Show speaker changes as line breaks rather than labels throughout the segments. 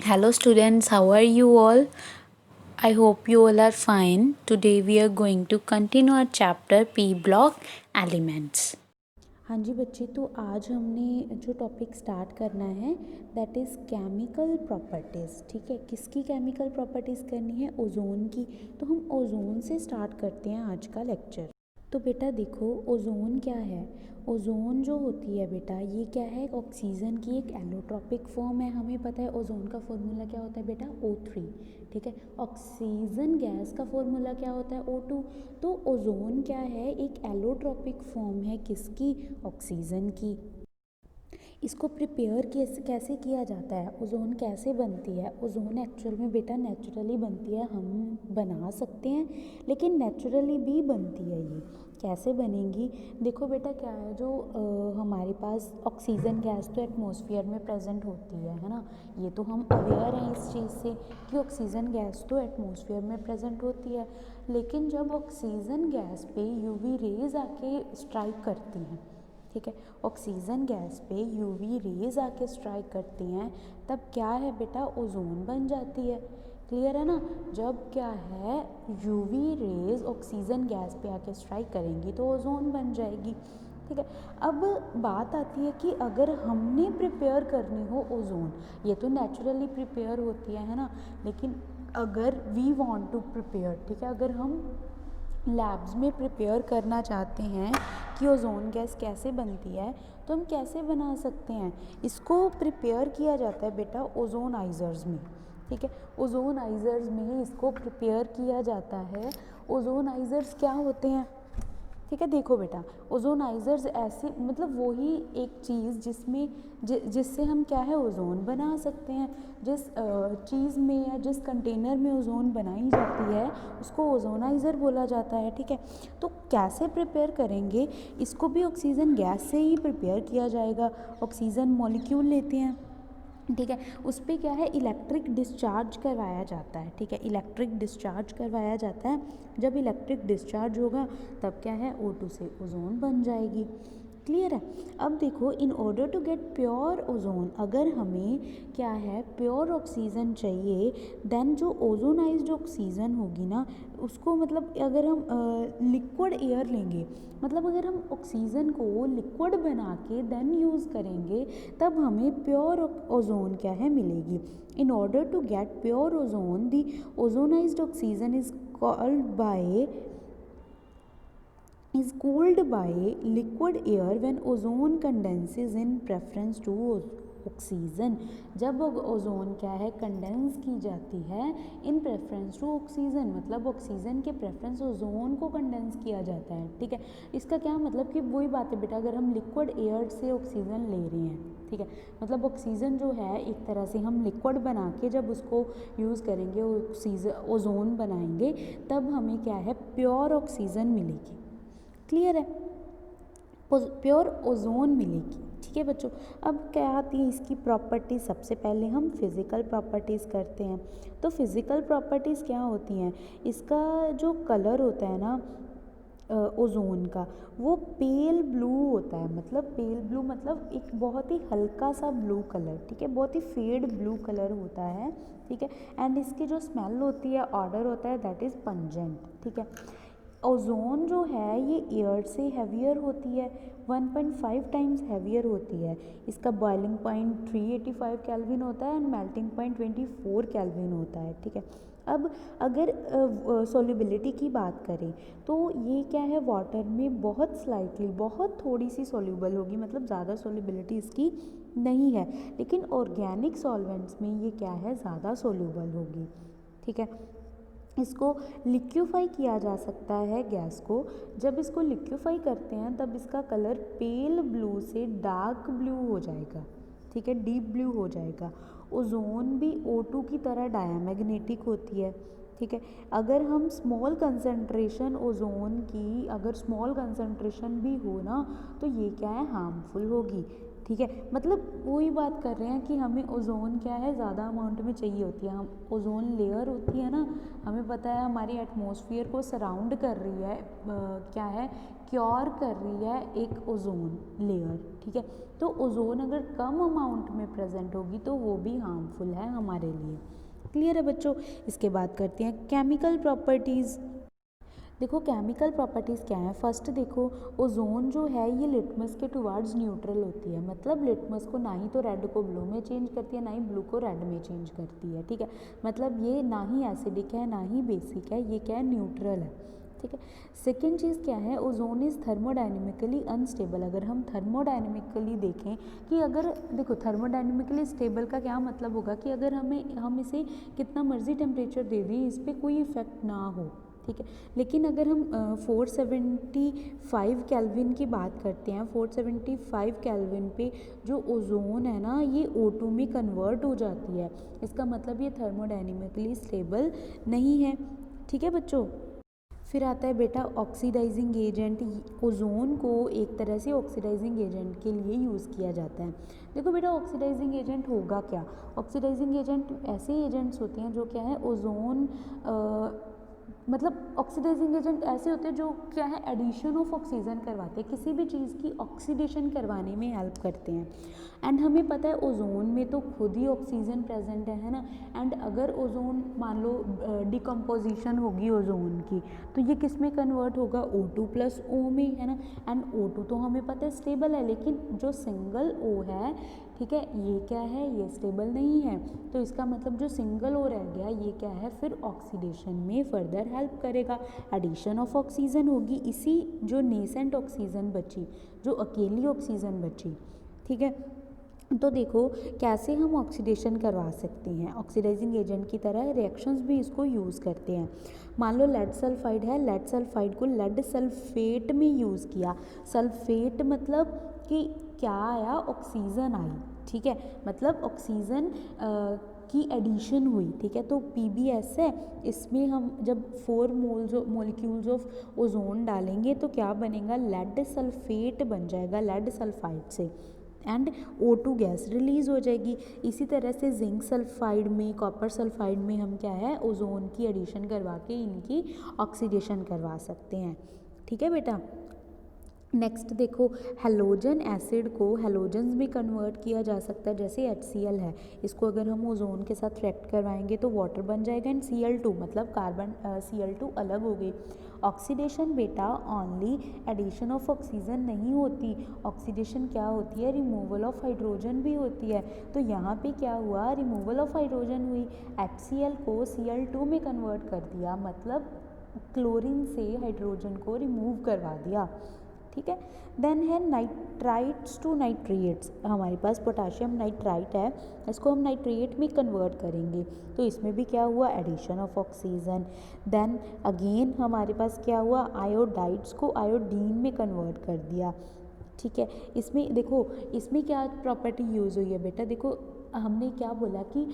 Hello students, how are you all? I hope you all are fine. Today we are going to continue our chapter P block elements. हाँ जी बच्चे, तो आज हमने जो topic start करना है that is chemical properties. ठीक है, किसकी केमिकल प्रॉपर्टीज़ करनी है? ओजोन की। तो हम ओजोन से स्टार्ट करते हैं आज का लेक्चर। तो बेटा देखो, ओजोन क्या है? ओजोन जो होती है बेटा, ये क्या है? ऑक्सीजन की एक एलोट्रॉपिक फॉर्म है। हमें पता है ओजोन का फॉर्मूला क्या होता है बेटा? O3। ठीक है, ऑक्सीजन गैस का फॉर्मूला क्या होता है? O2। तो ओजोन क्या है? एक एलोट्रॉपिक फॉर्म है किसकी? ऑक्सीजन की। इसको प्रिपेयर कैसे किया जाता है? ओजोन कैसे बनती है? ओजोन एक्चुअल में बेटा नेचुरली बनती है, हम बना सकते हैं, लेकिन नेचुरली भी बनती है। ये कैसे बनेगी? देखो बेटा, क्या है जो हमारे पास ऑक्सीजन गैस तो एटमॉस्फेयर में प्रेजेंट होती है ना। ये तो हम अवेयर हैं इस चीज़ से कि ऑक्सीजन गैस तो एटमॉस्फेयर में प्रेजेंट होती है, लेकिन जब ऑक्सीजन गैस पे यूवी रेज आके स्ट्राइक करती हैं, ठीक है, ऑक्सीजन गैस पे यूवी रेज आके स्ट्राइक करती हैं, तब क्या है बेटा? ओजोन बन जाती है। क्लियर है ना? जब क्या है, यूवी रेज ऑक्सीजन गैस पे आके स्ट्राइक करेंगी तो ओजोन बन जाएगी। ठीक है, अब बात आती है कि अगर हमने प्रिपेयर करनी हो ओजोन, ये तो नेचुरली प्रिपेयर होती है ना, लेकिन अगर वी वांट टू प्रिपेयर, ठीक है, अगर हम लैब्स में प्रिपेयर करना चाहते हैं कि ओजोन गैस कैसे बनती है, तो हम कैसे बना सकते हैं? इसको प्रिपेयर किया जाता है बेटा ओजोनाइजर्स में। ठीक है, ओजोनाइजर्स में इसको प्रिपेयर किया जाता है। ओजोनाइजर्स क्या होते हैं? ठीक है, देखो बेटा, ओजोनाइजर्स ऐसे मतलब वही एक चीज़ जिससे हम क्या है ओजोन बना सकते हैं। जिस चीज़ में या जिस कंटेनर में ओजोन बनाई जाती है उसको ओजोनाइज़र बोला जाता है। ठीक है, तो कैसे प्रिपेयर करेंगे? इसको भी ऑक्सीजन गैस से ही प्रिपेयर किया जाएगा। ऑक्सीजन मॉलिक्यूल लेते हैं, ठीक है, उस पर क्या है, इलेक्ट्रिक डिस्चार्ज करवाया जाता है। ठीक है, इलेक्ट्रिक डिस्चार्ज करवाया जाता है। जब इलेक्ट्रिक डिस्चार्ज होगा तब क्या है, O2 से ओजोन बन जाएगी। क्लियर है? अब देखो, in order to get pure ozone, अगर हमें क्या है प्योर ऑक्सीजन चाहिए, देन जो ओजोनाइज्ड ऑक्सीजन होगी ना, उसको मतलब अगर हम लिक्विड एयर लेंगे, मतलब अगर हम ऑक्सीजन को लिक्विड बना के देन यूज़ करेंगे, तब हमें प्योर ओजोन क्या है मिलेगी। In order to get pure ozone, the ozonized oxygen is cooled by liquid air when ozone condenses in preference to oxygen. जब ओजोन क्या है कंडेंस की जाती है इन प्रेफरेंस टू ऑक्सीजन, मतलब ऑक्सीजन के प्रेफरेंस ओजोन को कंडेंस किया जाता है। ठीक है, इसका क्या मतलब कि वही बात है बेटा, अगर हम लिक्विड एयर से ऑक्सीजन ले रहे हैं, ठीक है, मतलब ऑक्सीजन जो है एक तरह से हम लिक्विड बना के जब उसको यूज़ करेंगे, ऑक्सीजन ओजोन बनाएंगे, तब हमें क्या है प्योर ऑक्सीजन मिलेगी। क्लियर है? प्योर ओजोन मिलेगी। ठीक है बच्चों, अब क्या आती है इसकी प्रॉपर्टीज़? सबसे पहले हम फिज़िकल प्रॉपर्टीज़ करते हैं। तो फिज़िकल प्रॉपर्टीज़ क्या होती हैं? इसका जो कलर होता है ना ओजोन का, वो पेल ब्लू होता है। मतलब पेल ब्लू मतलब एक बहुत ही हल्का सा ब्लू कलर, ठीक है, बहुत ही फेड ब्लू कलर होता है। ठीक है, एंड इसकी जो स्मेल होती है, ऑर्डर होता है, दैट इज़ पंजेंट। ठीक है, ओजोन जो है ये एयर से हैवियर होती है, 1.5 टाइम्स हैवियर होती है। इसका बॉइलिंग पॉइंट 385 केल्विन होता है एंड मेल्टिंग पॉइंट 24 केल्विन होता है। ठीक है, अब अगर सॉल्युबिलिटी की बात करें तो ये क्या है, वाटर में बहुत स्लाइटली, बहुत थोड़ी सी सॉल्युबल होगी, मतलब ज़्यादा सॉल्युबिलिटी इसकी नहीं है, लेकिन ऑर्गेनिक सॉल्वेंट्स में ये क्या है, ज़्यादा सॉल्युबल होगी। ठीक है, इसको लिक्विफाई किया जा सकता है गैस को। जब इसको लिक्विफाई करते हैं तब इसका कलर पेल ब्लू से डार्क ब्लू हो जाएगा। ठीक है, डीप ब्लू हो जाएगा। ओजोन भी O2 की तरह डायमैग्नेटिक होती है। ठीक है, अगर हम स्मॉल कंसंट्रेशन ओजोन की अगर स्मॉल कंसंट्रेशन भी हो ना, तो ये क्या है, हार्मफुल होगी। ठीक है। मतलब वही बात कर रहे हैं कि हमें ओजोन क्या है ज़्यादा अमाउंट में चाहिए होती है। हम ओजोन लेयर होती है ना, हमें पता है हमारी एटमॉस्फेयर को सराउंड कर रही है, क्या है, क्योर कर रही है एक ओजोन लेयर, ठीक है। तो ओजोन अगर कम अमाउंट में प्रेजेंट होगी तो वो भी हार्मफुल है हमारे लिए। क्लियर है बच्चों। इसके बाद करते हैं केमिकल प्रॉपर्टीज़। देखो केमिकल प्रॉपर्टीज़ क्या है। फर्स्ट देखो, ओजोन जो है ये लिटमस के टुवर्ड्स न्यूट्रल होती है। मतलब लिटमस को ना ही तो रेड को ब्लू में चेंज करती है, ना ही ब्लू को रेड में चेंज करती है, ठीक है। मतलब ये ना ही एसिडिक है ना ही बेसिक है, ये क्या है, न्यूट्रल है, ठीक है। सेकेंड चीज़ क्या है, ओजोन इज़ थर्मोडाइनमिकली अनस्टेबल। अगर हम थर्मोडाइनमिकली देखें कि अगर देखो थर्मोडाइनमिकली स्टेबल का क्या मतलब होगा कि अगर हम इसे कितना मर्जी टेम्परेचर दे दें इस पर कोई इफ़ेक्ट ना हो, ठीक है। लेकिन अगर हम 475 केल्विन की बात करते हैं, 475 केल्विन पे जो ओजोन है ना ये O2 में कन्वर्ट हो जाती है। इसका मतलब ये थर्मोडाइनमिकली स्टेबल नहीं है, ठीक है बच्चों। फिर आता है बेटा ऑक्सीडाइजिंग एजेंट। ओजोन को एक तरह से ऑक्सीडाइजिंग एजेंट के लिए यूज़ किया जाता है। देखो बेटा ऑक्सीडाइजिंग एजेंट होगा क्या। ऑक्सीडाइजिंग एजेंट ऐसे एजेंट्स होते हैं जो क्या है ओजोन मतलब ऑक्सीडाइजिंग एजेंट ऐसे होते हैं जो क्या है एडिशन ऑफ ऑक्सीजन करवाते हैं, किसी भी चीज़ की ऑक्सीडेशन करवाने में हेल्प करते हैं। एंड हमें पता है ओजोन में तो खुद ही ऑक्सीजन प्रेजेंट है ना। एंड अगर ओजोन मान लो डिकम्पोजिशन होगी ओजोन की तो ये किस में कन्वर्ट होगा, O2+O में, है ना। एंड O2 तो हमें पता है स्टेबल है, लेकिन जो सिंगल O है, ठीक है, ये क्या है, ये स्टेबल नहीं है। तो इसका मतलब जो सिंगल O रह गया ये क्या है फिर ऑक्सीडेशन में फर्दर हेल्प करेगा, एडिशन ऑफ ऑक्सीजन होगी। इसी जो नेसेंट ऑक्सीजन बची, जो अकेली ऑक्सीजन बची, ठीक है। तो देखो कैसे हम ऑक्सीडेशन करवा सकते हैं, ऑक्सीडाइजिंग एजेंट की तरह रिएक्शंस भी इसको यूज़ करते हैं। मान लो लेड सल्फाइड है, लेड सल्फाइड को लेड सल्फेट में यूज़ किया। सल्फेट मतलब कि क्या आया, ऑक्सीजन आई, ठीक है। मतलब ऑक्सीजन की एडिशन हुई, ठीक है। तो PbS है, इसमें हम जब 4 मोलिक्यूल्स ऑफ ओजोन डालेंगे तो क्या बनेगा, लेड सल्फेट बन जाएगा लेड सल्फाइड से, एंड O2 गैस रिलीज़ हो जाएगी। इसी तरह से जिंक सल्फाइड में, कॉपर सल्फाइड में हम क्या है ओजोन की एडिशन करवा के इनकी ऑक्सीडेशन करवा सकते हैं, ठीक है बेटा। नेक्स्ट देखो हेलोजन एसिड को हेलोजन्स में कन्वर्ट किया जा सकता है, जैसे HCl है, इसको अगर हम ओजोन के साथ रिएक्ट करवाएंगे तो वाटर बन जाएगा एंड Cl2 मतलब कार्बन Cl2 अलग हो गई। ऑक्सीडेशन बेटा ओनली एडिशन ऑफ ऑक्सीजन नहीं होती, ऑक्सीडेशन क्या होती है, रिमूवल ऑफ हाइड्रोजन भी होती है। तो यहाँ पे क्या हुआ, रिमूवल ऑफ हाइड्रोजन हुई, HCl को Cl2 में कन्वर्ट कर दिया, मतलब क्लोरीन से हाइड्रोजन को रिमूव करवा दिया, ठीक है। देन है नाइट्राइट्स टू नाइट्रेट्स। हमारे पास पोटाशियम नाइट्राइट है, इसको हम नाइट्रेट में कन्वर्ट करेंगे तो इसमें भी क्या हुआ, addition of oxygen. Then again हमारे पास क्या हुआ, आयोडाइड्स को आयोडीन में कन्वर्ट कर दिया, ठीक है। इसमें देखो इसमें क्या प्रॉपर्टी यूज़ हुई है बेटा, देखो हमने क्या बोला कि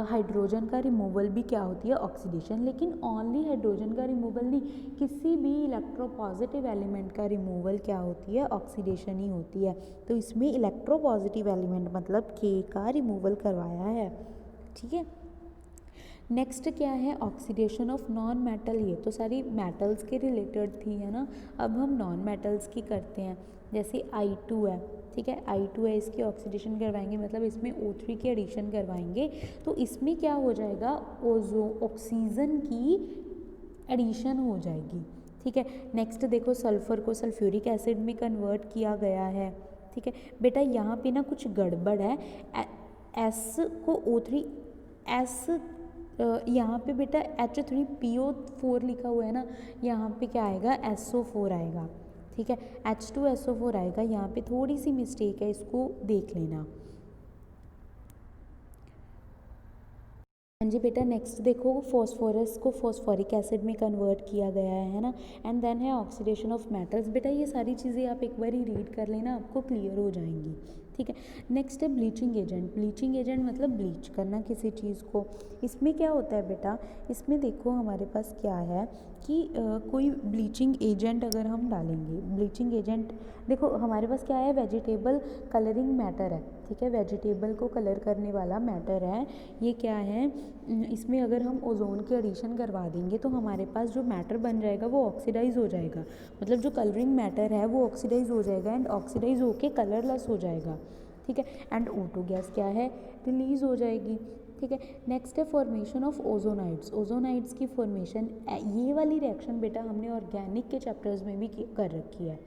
हाइड्रोजन का रिमूवल भी क्या होती है, ऑक्सीडेशन, लेकिन ओनली हाइड्रोजन का रिमूवल नहीं, किसी भी इलेक्ट्रोपॉजिटिव एलिमेंट का रिमूवल क्या होती है, ऑक्सीडेशन ही होती है। तो इसमें इलेक्ट्रोपॉजिटिव एलिमेंट मतलब K का रिमूवल करवाया है, ठीक है। नेक्स्ट क्या है, ऑक्सीडेशन ऑफ नॉन मेटल। ये तो सारी मेटल्स के रिलेटेड थी, है ना। अब हम नॉन मेटल्स की करते हैं, जैसे I2 है, ठीक है, I2 है, इसकी ऑक्सीडेशन करवाएंगे मतलब इसमें O3 की एडिशन करवाएंगे तो इसमें क्या हो जाएगा, ऑक्सीजन की एडिशन हो जाएगी, ठीक है। नेक्स्ट देखो सल्फ़र को सल्फ्यूरिक एसिड में कन्वर्ट किया गया है, ठीक है। बेटा यहाँ पे ना कुछ गड़बड़ है, S को O3 S यहाँ पे बेटा H3PO4 लिखा हुआ है ना, यहाँ पे क्या आएगा, SO4 आएगा, ठीक है, H2SO4 आएगा। यहाँ पे थोड़ी सी मिस्टेक है, इसको देख लेना। हाँ जी बेटा नेक्स्ट देखो फॉस्फोरस को फॉस्फोरिक एसिड में कन्वर्ट किया गया है ना। एंड देन है ऑक्सीडेशन ऑफ मेटल्स। बेटा ये सारी चीज़ें आप एक बार ही रीड कर लेना, आपको क्लियर हो जाएंगी, ठीक है। नेक्स्ट है ब्लीचिंग एजेंट। ब्लीचिंग एजेंट मतलब ब्लीच करना किसी चीज़ को। इसमें क्या होता है बेटा, इसमें देखो हमारे पास क्या है कि कोई ब्लीचिंग एजेंट अगर हम डालेंगे, ब्लीचिंग एजेंट देखो हमारे पास क्या है, वेजिटेबल कलरिंग मैटर है, ठीक है, वेजिटेबल को कलर करने वाला मैटर है। ये क्या है, इसमें अगर हम ओजोन के एडिशन करवा देंगे तो हमारे पास जो मैटर बन जाएगा वो ऑक्सीडाइज हो जाएगा, मतलब जो कलरिंग मैटर है वो ऑक्सीडाइज हो जाएगा एंड ऑक्सीडाइज होके कलरलेस हो जाएगा, ठीक है। एंड O2 गैस क्या है, रिलीज़ हो जाएगी, ठीक है। नेक्स्ट है फॉर्मेशन ऑफ ओजोनाइड्स। ओजोनाइड्स की फॉर्मेशन, ये वाली रिएक्शन बेटा हमने ऑर्गेनिक के चैप्टर्स में भी कर रखी है,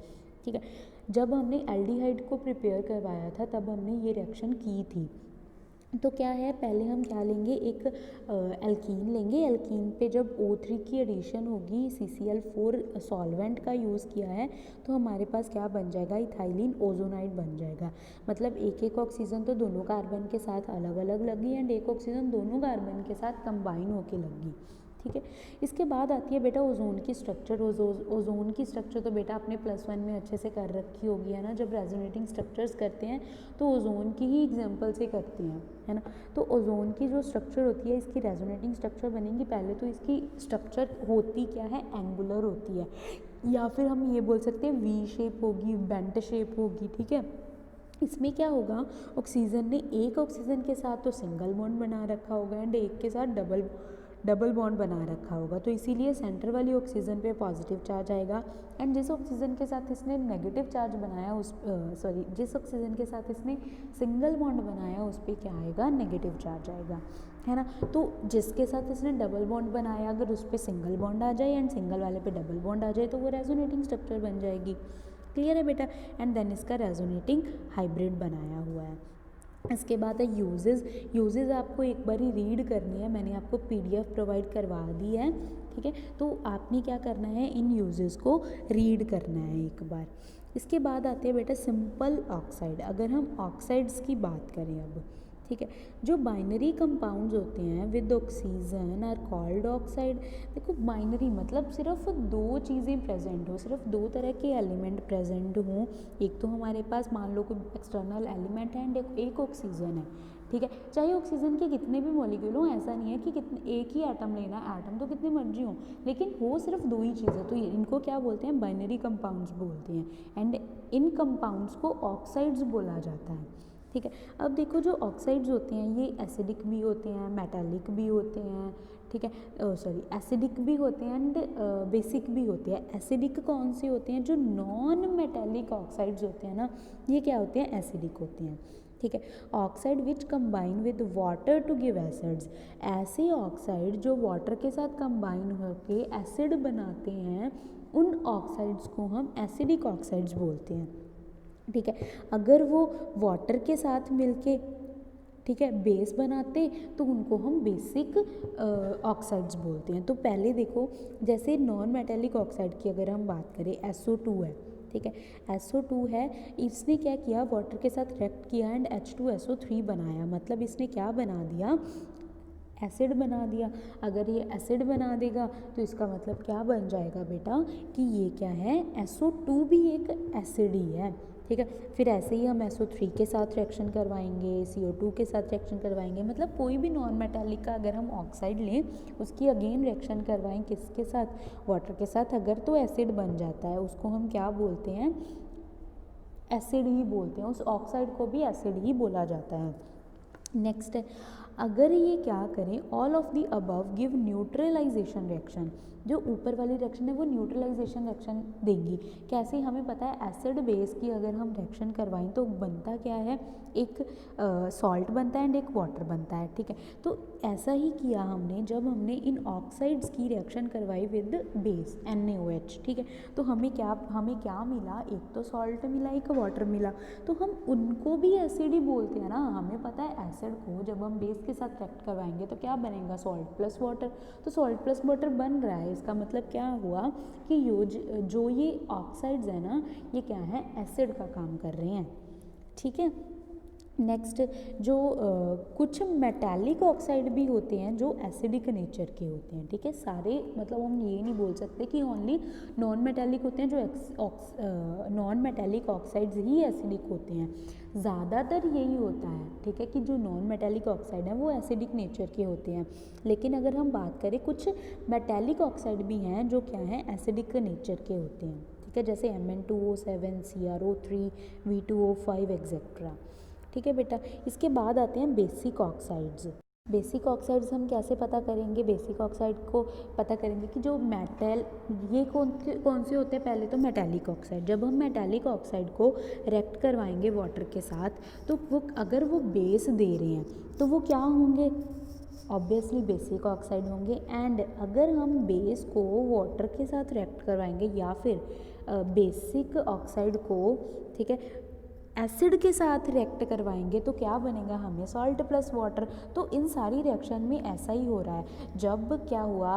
ठीक है। जब हमने एल्डिहाइड को प्रिपेयर करवाया था तब हमने ये रिएक्शन की थी। तो क्या है, पहले हम क्या लेंगे, एक एल्कीन लेंगे। एल्कीन पे जब O3 की एडिशन होगी, CCl4 सॉल्वेंट का यूज़ किया है, तो हमारे पास क्या बन जाएगा, इथाइलिन ओजोनाइड बन जाएगा। मतलब एक एक ऑक्सीजन तो दोनों कार्बन के साथ अलग अलग लगी एंड एक ऑक्सीजन दोनों कार्बन के साथ कंबाइन होके लगी, ठीक है। इसके बाद आती है बेटा ओजोन की स्ट्रक्चर। ओजोन की स्ट्रक्चर तो बेटा आपने +1 में अच्छे से कर रखी होगी, है ना। जब रेजोनेटिंग स्ट्रक्चर्स करते हैं तो ओजोन की ही एग्जांपल से करते हैं, है ना। तो ओजोन की जो स्ट्रक्चर होती है, इसकी रेजोनेटिंग स्ट्रक्चर बनेगी। पहले तो इसकी स्ट्रक्चर होती क्या है, एंगुलर होती है, या फिर हम ये बोल सकते हैं V शेप होगी, बेंट शेप होगी, ठीक है। इसमें क्या होगा, ऑक्सीजन ने एक ऑक्सीजन के साथ तो सिंगल बॉन्ड बना रखा होगा एंड एक के साथ डबल बॉन्ड बना रखा होगा, तो इसीलिए सेंटर वाली ऑक्सीजन पे पॉजिटिव चार्ज आएगा एंड जिस ऑक्सीजन के साथ इसने नेगेटिव चार्ज बनाया जिस ऑक्सीजन के साथ इसने सिंगल बॉन्ड बनाया उस पर क्या आएगा, नेगेटिव चार्ज आएगा, है ना। तो जिसके साथ इसने डबल बॉन्ड बनाया, अगर उस पर सिंगल बॉन्ड आ जाए एंड सिंगल वाले पे डबल बॉन्ड आ जाए तो वो रेजोनेटिंग स्ट्रक्चर बन जाएगी। क्लियर है बेटा। एंड देन इसका रेजोनेटिंग हाइब्रिड बनाया हुआ है। इसके बाद है यूजेस आपको एक बार ही रीड करनी है, मैंने आपको PDF प्रोवाइड करवा दी है, ठीक है। तो आपने क्या करना है, इन यूजेस को रीड करना है एक बार। इसके बाद आते हैं बेटा सिंपल ऑक्साइड। अगर हम ऑक्साइड्स की बात करें अब, ठीक है, जो बाइनरी कंपाउंड्स होते हैं with oxygen are called oxide. देखो बाइनरी मतलब सिर्फ दो चीज़ें प्रेजेंट हो, सिर्फ दो तरह के एलिमेंट प्रेजेंट हों। एक तो हमारे पास मान लो कोई एक्सटर्नल एलिमेंट है एंड एक ऑक्सीजन है, ठीक है। चाहे ऑक्सीजन के कितने भी मॉलिक्यूल हों, ऐसा नहीं है कि कितने एक ही एटम लेना, एटम तो कितने मर्जी हों, लेकिन हो सिर्फ दो ही चीज़ें, तो इनको क्या बोलते हैं, बाइनरी कंपाउंड्स बोलते हैं एंड इन कंपाउंड्स को ऑक्साइड्स बोला जाता है, ठीक है। अब देखो जो ऑक्साइड्स होते हैं ये एसिडिक भी होते हैं, मेटालिक भी होते हैं, ठीक है, एसिडिक भी होते हैं एंड बेसिक भी होते हैं। एसिडिक कौन से होते हैं, जो नॉन मेटालिक ऑक्साइड्स होते हैं ना, ये क्या होते हैं, एसिडिक होते हैं, ठीक है। Oxide which combine with water to give acids. ऐसे ऑक्साइड जो वाटर के साथ कंबाइन होकर एसिड बनाते हैं, उन ऑक्साइड्स को हम एसिडिक ऑक्साइड्स बोलते हैं, ठीक है। अगर वो वाटर के साथ मिलके, ठीक है, बेस बनाते तो उनको हम बेसिक ऑक्साइड्स बोलते हैं। तो पहले देखो, जैसे नॉन मेटालिक ऑक्साइड की अगर हम बात करें, SO2 है, ठीक है, SO2 है, इसने क्या किया, वाटर के साथ रिएक्ट किया एंड H2SO3 बनाया, मतलब इसने क्या बना दिया, एसिड बना दिया। अगर ये एसिड बना देगा तो इसका मतलब क्या बन जाएगा बेटा, कि ये क्या है, SO2 भी एक एसिड ही है, ठीक है। फिर ऐसे ही हम SO3 के साथ रिएक्शन करवाएंगे, CO2 के साथ रिएक्शन करवाएंगे, मतलब कोई भी नॉन मेटालिक का अगर हम ऑक्साइड लें, उसकी अगेन रिएक्शन करवाएं किसके साथ, वाटर के साथ, अगर तो एसिड बन जाता है उसको हम क्या बोलते हैं, एसिड ही बोलते हैं, उस ऑक्साइड को भी एसिड ही बोला जाता है। नेक्स्ट है, अगर ये क्या करें, all of the above give neutralization reaction. जो ऊपर वाली रिएक्शन है वो न्यूट्रलाइजेशन रिएक्शन देंगी। कैसे, हमें पता है एसिड बेस की अगर हम रिएक्शन करवाएं तो बनता क्या है, एक सॉल्ट बनता है एंड एक वाटर बनता है, ठीक है। तो ऐसा ही किया हमने जब हमने इन ऑक्साइड्स की रिएक्शन करवाई विद बेस NaOH, ठीक है। तो हमें क्या मिला, एक तो सॉल्ट मिला, एक वाटर मिला, तो हम उनको भी एसिड ही बोलते हैं ना। हमें पता है एसिड को जब हम बेस के साथ रिएक्ट करवाएंगे तो क्या बनेगा, सॉल्ट प्लस वाटर, तो सॉल्ट प्लस वाटर बन रहा है। इसका मतलब क्या हुआ कि जो ये ऑक्साइड्स है ना, ये क्या है, एसिड का काम कर रहे हैं, ठीक है। नेक्स्ट जो कुछ मेटालिक ऑक्साइड भी होते हैं जो एसिडिक नेचर के होते हैं, ठीक है। सारे मतलब हम ये नहीं बोल सकते कि ओनली नॉन मेटालिक होते हैं, जो नॉन मेटालिक ऑक्साइड्स ही एसिडिक होते हैं, ज़्यादातर यही होता है, ठीक है, कि जो नॉन मेटालिक ऑक्साइड हैं वो एसिडिक नेचर के होते हैं। लेकिन अगर हम बात करें कुछ मेटालिक ऑक्साइड भी हैं जो क्या हैं, एसिडिक नेचर के होते हैं, ठीक है, जैसे Mn2O7, CrO3, V2O5 एक्सेट्रा, ठीक है बेटा। इसके बाद आते हैं बेसिक ऑक्साइड्स। बेसिक ऑक्साइड्स हम कैसे पता करेंगे, बेसिक ऑक्साइड को पता करेंगे कि जो मेटल, ये कौन से होते हैं, पहले तो मेटालिक ऑक्साइड। जब हम मेटालिक ऑक्साइड को रिएक्ट करवाएंगे वाटर के साथ, तो वो अगर वो बेस दे रहे हैं तो वो क्या होंगे, ऑब्वियसली बेसिक ऑक्साइड होंगे। एंड अगर हम बेस को वाटर के साथ रिएक्ट करवाएंगे या फिर बेसिक ऑक्साइड को, ठीक है, एसिड के साथ रिएक्ट करवाएंगे तो क्या बनेगा, हमें सॉल्ट प्लस वाटर। तो इन सारी रिएक्शन में ऐसा ही हो रहा है। जब क्या हुआ,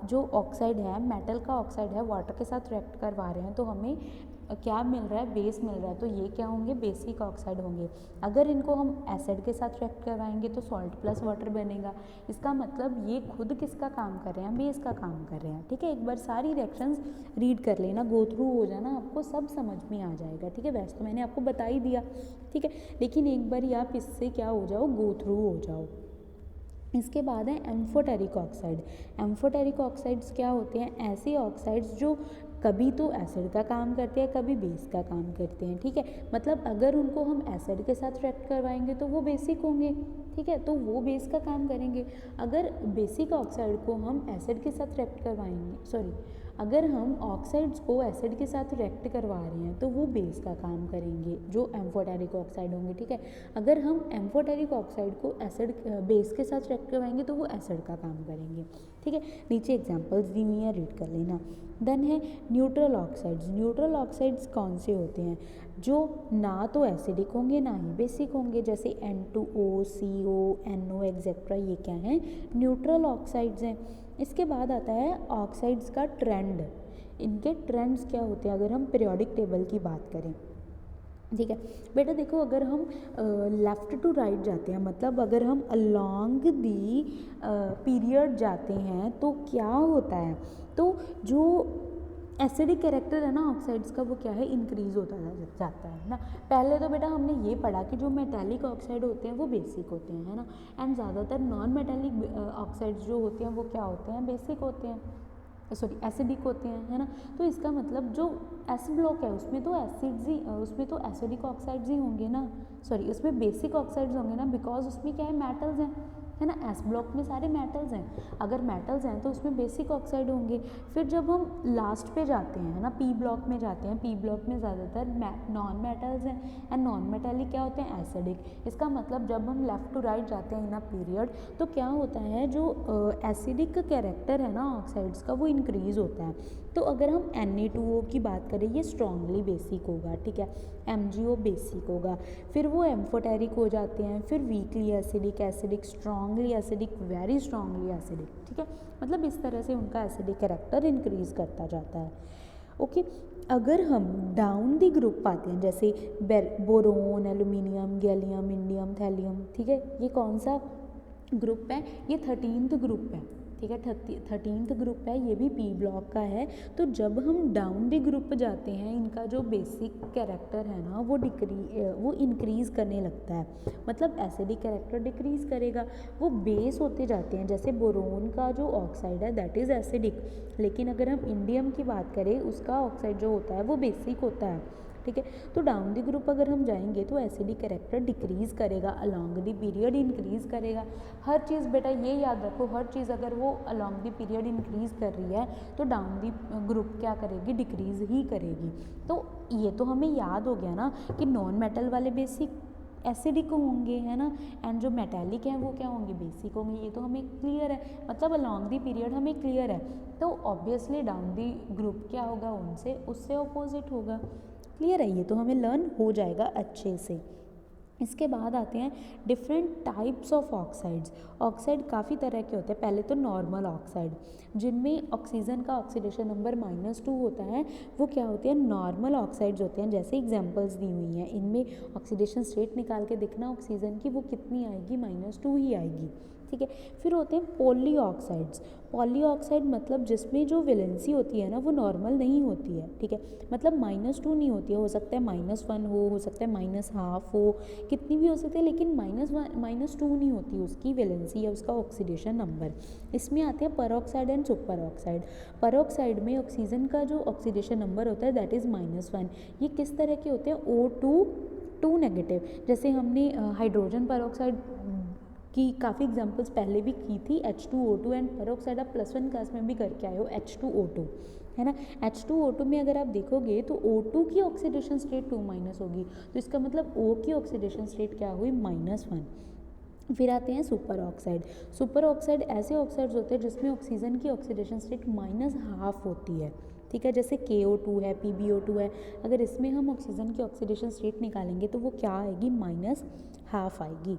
जो ऑक्साइड है, मेटल का ऑक्साइड है, वाटर के साथ रिएक्ट करवा रहे हैं तो हमें क्या मिल रहा है, बेस मिल रहा है, तो ये क्या होंगे, बेसिक ऑक्साइड होंगे। अगर इनको हम एसिड के साथ रिएक्ट करवाएंगे तो सॉल्ट प्लस वाटर बनेगा। इसका मतलब ये खुद किसका काम कर रहे हैं, बेस का काम कर रहे हैं, ठीक है। एक बार सारी रिएक्शंस रीड कर लेना, गो थ्रू हो जाना, आपको सब समझ में आ जाएगा, ठीक है। वैसे तो मैंने आपको बता ही दिया, ठीक है, लेकिन एक बार आप इससे क्या हो जाओ, गो थ्रू हो जाओ। इसके बाद है एम्फोटेरिक ऑक्साइड। एम्फोटेरिक ऑक्साइड्स क्या होते हैं, ऐसे ऑक्साइड्स जो कभी तो एसिड का काम करते हैं, कभी बेस का काम करते हैं, ठीक है। मतलब अगर उनको हम एसिड के साथ रिएक्ट करवाएंगे तो वो बेसिक होंगे, ठीक है, तो वो बेस का काम करेंगे। अगर बेसिक ऑक्साइड को हम एसिड के साथ रिएक्ट करवाएंगे, अगर हम ऑक्साइड्स को एसिड के साथ रिएक्ट करवा रहे हैं तो वो बेस का काम करेंगे, जो एम्फोटेरिक ऑक्साइड होंगे, ठीक है। अगर हम एम्फोटेरिक ऑक्साइड को एसिड बेस के साथ रिएक्ट करवाएंगे तो वो एसिड का काम करेंगे, ठीक है। नीचे एग्जांपल्स दी हुई हैं, रीड कर लेना। देन है न्यूट्रल ऑक्साइड्स। न्यूट्रल ऑक्साइड्स कौन से होते हैं, जो ना तो एसिडिक होंगे ना ही बेसिक होंगे, जैसे N2O, CO, NO एक्सेट्रा, ये क्या हैं, न्यूट्रल ऑक्साइड्स हैं। इसके बाद आता है ऑक्साइड्स का ट्रेंड। इनके ट्रेंड्स क्या होते हैं, अगर हम पीरियोडिक टेबल की बात करें, ठीक है बेटा। देखो, अगर हम लेफ़्ट टू राइट जाते हैं, मतलब अगर हम अलोंग दी पीरियड जाते हैं तो क्या होता है, तो जो एसिडिक कैरेक्टर है ना ऑक्साइड्स का, वो क्या है, इंक्रीज़ होता जाता है ना। पहले तो बेटा हमने ये पढ़ा कि जो मेटालिक ऑक्साइड होते हैं वो बेसिक होते हैं, है ना। एंड ज़्यादातर नॉन मेटालिक ऑक्साइड्स जो होते हैं वो क्या होते हैं, बेसिक होते हैं, एसिडिक होते हैं, है ना। तो इसका मतलब जो एस ब्लॉक है उसमें तो एसिड्स ही, उसमें तो एसिडिक ऑक्साइड्स ही होंगे ना, उसमें बेसिक ऑक्साइड्स होंगे ना, बिकॉज उसमें क्या है, मेटल्स हैं, है ना। एस ब्लॉक में सारे मेटल्स हैं, अगर मेटल्स हैं तो उसमें बेसिक ऑक्साइड होंगे। फिर जब हम लास्ट पे जाते हैं, है ना, पी ब्लॉक में जाते हैं, पी ब्लॉक में ज़्यादातर नॉन मेटल्स हैं, एंड नॉन मेटालिक क्या होते हैं, एसिडिक। इसका मतलब जब हम लेफ़्ट टू राइट जाते हैं इन अ पीरियड, तो क्या होता है, जो एसिडिक कैरेक्टर है ना ऑक्साइड्स का, वो इंक्रीज़ होता है। तो अगर हम Na2O की बात करें, ये स्ट्रांगली बेसिक होगा, ठीक है। MgO बेसिक होगा, फिर वो एम्फोटेरिक हो जाते हैं, फिर weakly acidic, acidic, strongly acidic, very strongly acidic, ठीक है। मतलब इस तरह से उनका एसिडिक कैरेक्टर इंक्रीज़ करता जाता है, ओके। अगर हम डाउन दी ग्रुप आते हैं, जैसे boron, aluminium, gallium, indium, thallium, ठीक है, ये कौन सा ग्रुप है, ये 13th ग्रुप है, ठीक है। 13th ग्रुप है, ये भी पी ब्लॉक का है। तो जब हम डाउन दी ग्रुप जाते हैं, इनका जो बेसिक कैरेक्टर है ना वो इंक्रीज़ करने लगता है, मतलब एसिडिक कैरेक्टर डिक्रीज़ करेगा, वो बेस होते जाते हैं। जैसे बोरोन का जो ऑक्साइड है दैट इज़ एसिडिक, लेकिन अगर हम इंडियम की बात करें, उसका ऑक्साइड जो होता है वो बेसिक होता है, ठीक है। तो डाउन दी ग्रुप अगर हम जाएंगे तो एसिडिक कैरेक्टर डिक्रीज़ करेगा, अलॉन्ग दी पीरियड इंक्रीज़ करेगा। हर चीज़ बेटा ये याद रखो, हर चीज़ अगर वो अलॉन्ग दी पीरियड इंक्रीज़ कर रही है तो डाउन दी ग्रुप क्या करेगी, डिक्रीज़ ही करेगी। तो ये तो हमें याद हो गया ना कि नॉन मेटल वाले बेसिक एसिडिक होंगे, है ना, एंड जो मेटालिक हैं वो क्या होंगे, बेसिक होंगे। ये तो हमें क्लियर है, मतलब अलॉन्ग दी पीरियड हमें क्लियर है। तो ऑब्वियसली डाउन दी ग्रुप क्या होगा, उससे अपोजिट होगा। क्लियर है, ये तो हमें लर्न हो जाएगा अच्छे से। इसके बाद आते हैं different types of oxides. Oxide काफ़ी तरह के होते हैं। पहले तो नॉर्मल ऑक्साइड, जिनमें ऑक्सीजन का ऑक्सीडेशन नंबर -2 होता है, वो क्या होते हैं, नॉर्मल ऑक्साइड्स होते हैं। जैसे एग्जांपल्स दी हुई हैं, इनमें ऑक्सीडेशन स्टेट निकाल के देखना ऑक्सीजन की, वो कितनी आएगी, -2 ही आएगी, ठीक है। फिर होते हैं पॉली ऑक्साइड्स। पॉली ऑक्साइड मतलब जिसमें जो वैलेंसी होती है ना, वो नॉर्मल नहीं होती है, ठीक है। मतलब -2 नहीं होती है, हो सकता है -1 हो सकता है -1/2 हो, कितनी भी हो सकती है, लेकिन -2 नहीं होती उसकी वैलेंसी या उसका ऑक्सीडेशन नंबर। इसमें आते हैं peroxide and super oxide. Peroxide में ऑक्सीजन का जो ऑक्सीडेशन नंबर होता है दैट इज़ -1। ये किस तरह के होते हैं, O2 नेगेटिव। जैसे हमने हाइड्रोजन परऑक्साइड की काफ़ी एग्जांपल्स पहले भी की थी, H2O2 एंड परऑक्साइड आप +1 क्लास में भी करके आए हो, H2O2 है ना। H2O2 में अगर आप देखोगे तो O2 की ऑक्सीडेशन स्टेट 2- होगी, तो इसका मतलब O की ऑक्सीडेशन स्टेट क्या हुई, -1। फिर आते हैं सुपर ऑक्साइड। सुपर ऑक्साइड ऐसे ऑक्साइड्स होते हैं जिसमें ऑक्सीजन की ऑक्सीडेशन स्टेट -1/2 होती है, ठीक है। जैसे KO2 है, PbO2 है, अगर इसमें हम ऑक्सीजन की ऑक्सीडेशन स्टेट निकालेंगे तो वो क्या आएगी, -1/2 आएगी।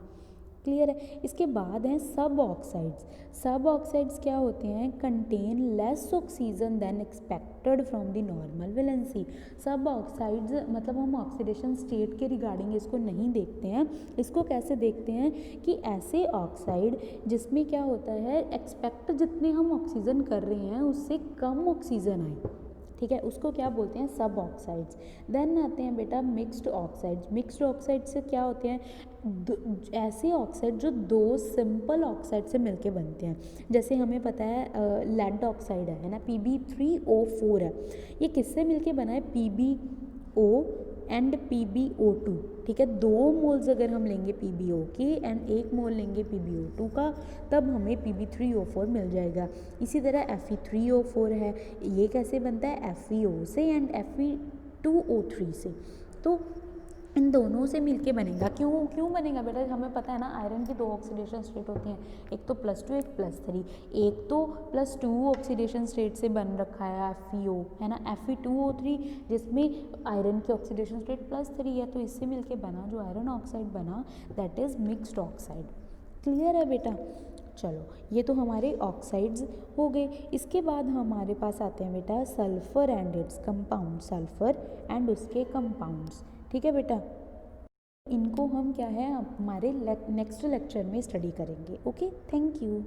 क्लियर है। इसके बाद हैं सब ऑक्साइड्स। सब ऑक्साइड्स क्या होते हैं, contain less oxygen then expected from the normal valency. सब ऑक्साइड्स मतलब हम ऑक्सीडेशन स्टेट के रिगार्डिंग इसको नहीं देखते हैं, इसको कैसे देखते हैं कि ऐसे ऑक्साइड जिसमें क्या होता है, एक्सपेक्ट जितने हम ऑक्सीजन कर रहे हैं उससे कम ऑक्सीजन आए, ठीक है, उसको क्या बोलते हैं, सब ऑक्साइड्स। देन आते हैं बेटा मिक्स्ड ऑक्साइड्स। मिक्स्ड ऑक्साइड से क्या होते हैं, ऐसे ऑक्साइड जो दो सिंपल ऑक्साइड से मिलके बनते हैं। जैसे हमें पता है लेड ऑक्साइड है ना, Pb3O4 है, ये किससे मिलके बना है, PbO एंड PbO2, ठीक है। 2 मोल्स अगर हम लेंगे PbO के एंड 1 मोल लेंगे PbO2 का, तब हमें Pb3O4 मिल जाएगा। इसी तरह Fe3O4 है, ये कैसे बनता है, FeO से एंड Fe2O3 से। तो इन दोनों से मिलके बनेगा। क्यों बनेगा बेटा, हमें पता है ना आयरन की 2 ऑक्सीडेशन स्टेट होती हैं, एक तो +2 एक +3। एक तो +2 ऑक्सीडेशन स्टेट से बन रखा है FeO, है ना, Fe2O3 जिसमें आयरन की ऑक्सीडेशन स्टेट +3 है, तो इससे मिलके बना जो आयरन ऑक्साइड बना that is mixed oxide. Clear है बेटा। चलो ये तो हमारे ऑक्साइड्स हो गए। इसके बाद हमारे पास आते हैं बेटा sulphur and its compound, sulphur and उसके कंपाउंड्स, ठीक है बेटा। इनको हम क्या है हमारे नेक्स्ट लेक्चर में स्टडी करेंगे। Okay, thank you.